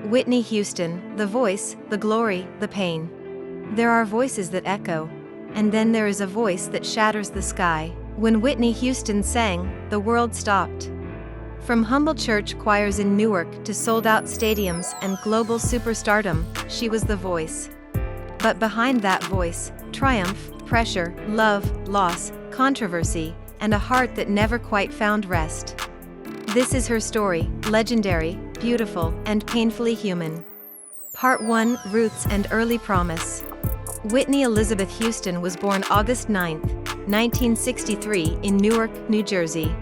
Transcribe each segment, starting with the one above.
Whitney Houston, the voice, the glory, the pain. There are voices that echo, and then there is a voice that shatters the sky. When Whitney Houston sang, the world stopped. From humble church choirs in Newark to sold-out stadiums and global superstardom, she was the voice. But behind that voice, triumph, pressure, love, loss, controversy, and a heart that never quite found rest. This is her story, legendary, beautiful, and painfully human. Part 1: Roots and Early Promise. Whitney Elizabeth Houston was born August 9, 1963 in Newark, New Jersey.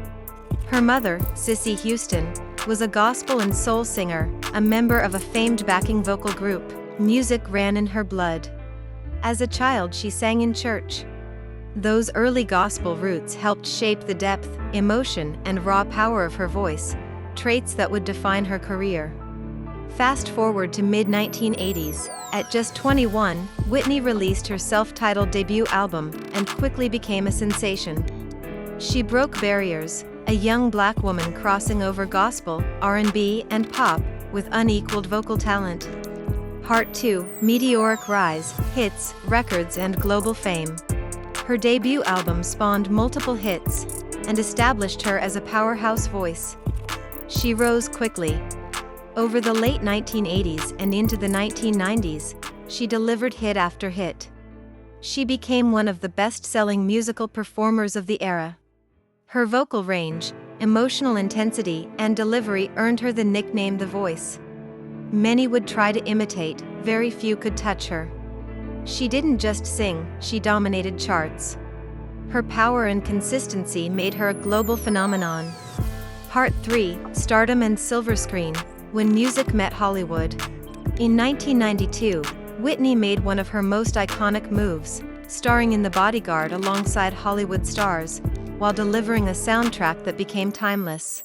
Her mother, Cissy Houston, was a gospel and soul singer, a member of a famed backing vocal group. Music ran in her blood. As a child, she sang in church. Those early gospel roots helped shape the depth, emotion, and raw power of her voice, traits that would define her career. Fast forward to mid-1980s, at just 21, Whitney released her self-titled debut album and quickly became a sensation. She broke barriers, a young black woman crossing over gospel, R&B, and pop, with unequaled vocal talent. Part 2: Meteoric Rise, Hits, Records, and Global Fame. Her debut album spawned multiple hits and established her as a powerhouse voice. She rose quickly. Over the late 1980s and into the 1990s, she delivered hit after hit. She became one of the best-selling musical performers of the era. Her vocal range, emotional intensity, and delivery earned her the nickname The Voice. Many would try to imitate, very few could touch her. She didn't just sing, she dominated charts. Her power and consistency made her a global phenomenon. Part 3: Stardom and Silver Screen, When Music Met Hollywood. In 1992, Whitney made one of her most iconic moves, starring in The Bodyguard alongside Hollywood stars, while delivering a soundtrack that became timeless.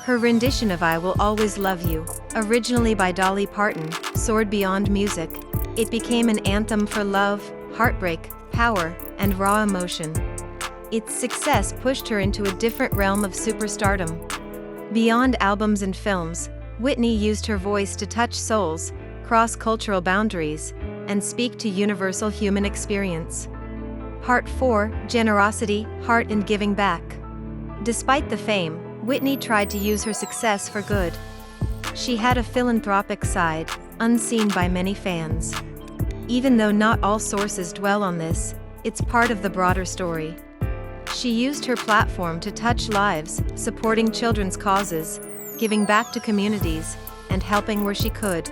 Her rendition of I Will Always Love You, originally by Dolly Parton, soared beyond music. It became an anthem for love, heartbreak, power, and raw emotion. Its success pushed her into a different realm of superstardom. Beyond albums and films, Whitney used her voice to touch souls, cross cultural boundaries, and speak to universal human experience. Part 4: Generosity, Heart, and Giving Back. Despite the fame, Whitney tried to use her success for good. She had a philanthropic side, unseen by many fans. Even though not all sources dwell on this, it's part of the broader story. She used her platform to touch lives, supporting children's causes, giving back to communities, and helping where she could.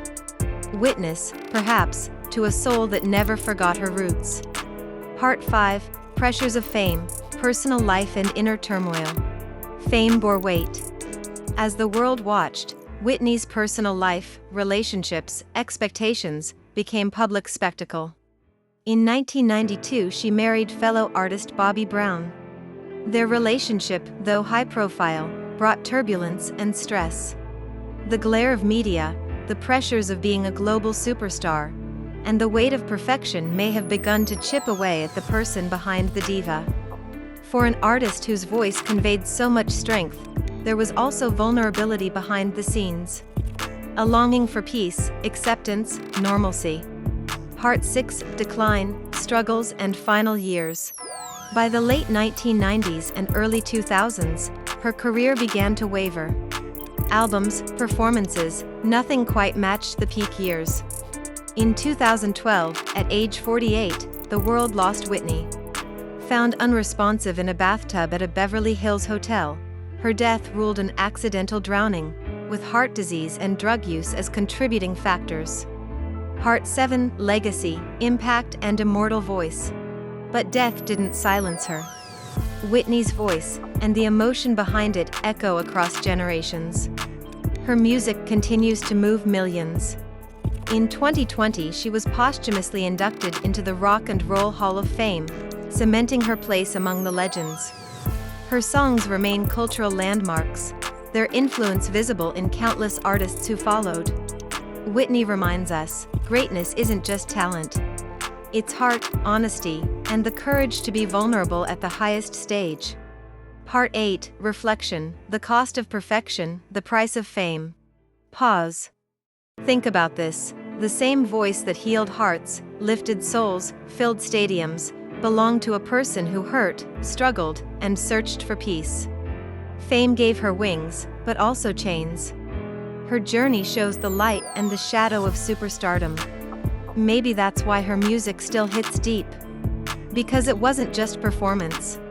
Witness, perhaps, to a soul that never forgot her roots. Part 5: Pressures of Fame, Personal Life and Inner Turmoil. Fame bore weight. As the world watched, Whitney's personal life, relationships, expectations, became public spectacle. In 1992, she married fellow artist Bobby Brown. Their relationship, though high-profile, brought turbulence and stress. The glare of media, the pressures of being a global superstar, and the weight of perfection may have begun to chip away at the person behind the diva. For an artist whose voice conveyed so much strength, there was also vulnerability behind the scenes. A longing for peace, acceptance, normalcy. Part 6: Decline, Struggles, and Final Years. By the late 1990s and early 2000s, her career began to waver. Albums, performances, nothing quite matched the peak years. In 2012, at age 48, the world lost Whitney. Found unresponsive in a bathtub at a Beverly Hills hotel, her death ruled an accidental drowning, with heart disease and drug use as contributing factors. Part 7: Legacy, Impact, and Immortal Voice. But death didn't silence her. Whitney's voice, and the emotion behind it, echo across generations. Her music continues to move millions. In 2020, she was posthumously inducted into the Rock and Roll Hall of Fame, cementing her place among the legends. Her songs remain cultural landmarks, their influence visible in countless artists who followed. Whitney reminds us, greatness isn't just talent. It's heart, honesty, and the courage to be vulnerable at the highest stage. Part 8: Reflection, The Cost of Perfection, The Price of Fame. Pause. Think about this. The same voice that healed hearts, lifted souls, filled stadiums, belonged to a person who hurt, struggled, and searched for peace. Fame gave her wings, but also chains. Her journey shows the light and the shadow of superstardom. Maybe that's why her music still hits deep. Because it wasn't just performance.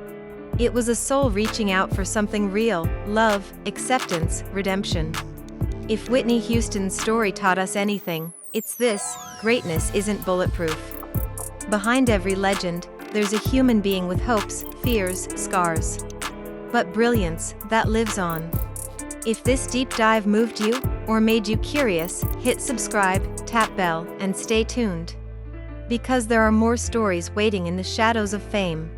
It was a soul reaching out for something real: love, acceptance, redemption. If Whitney Houston's story taught us anything, it's this: greatness isn't bulletproof. Behind every legend, there's a human being with hopes, fears, scars. But brilliance, that lives on. If this deep dive moved you, or made you curious, hit subscribe, tap bell, and stay tuned. Because there are more stories waiting in the shadows of fame.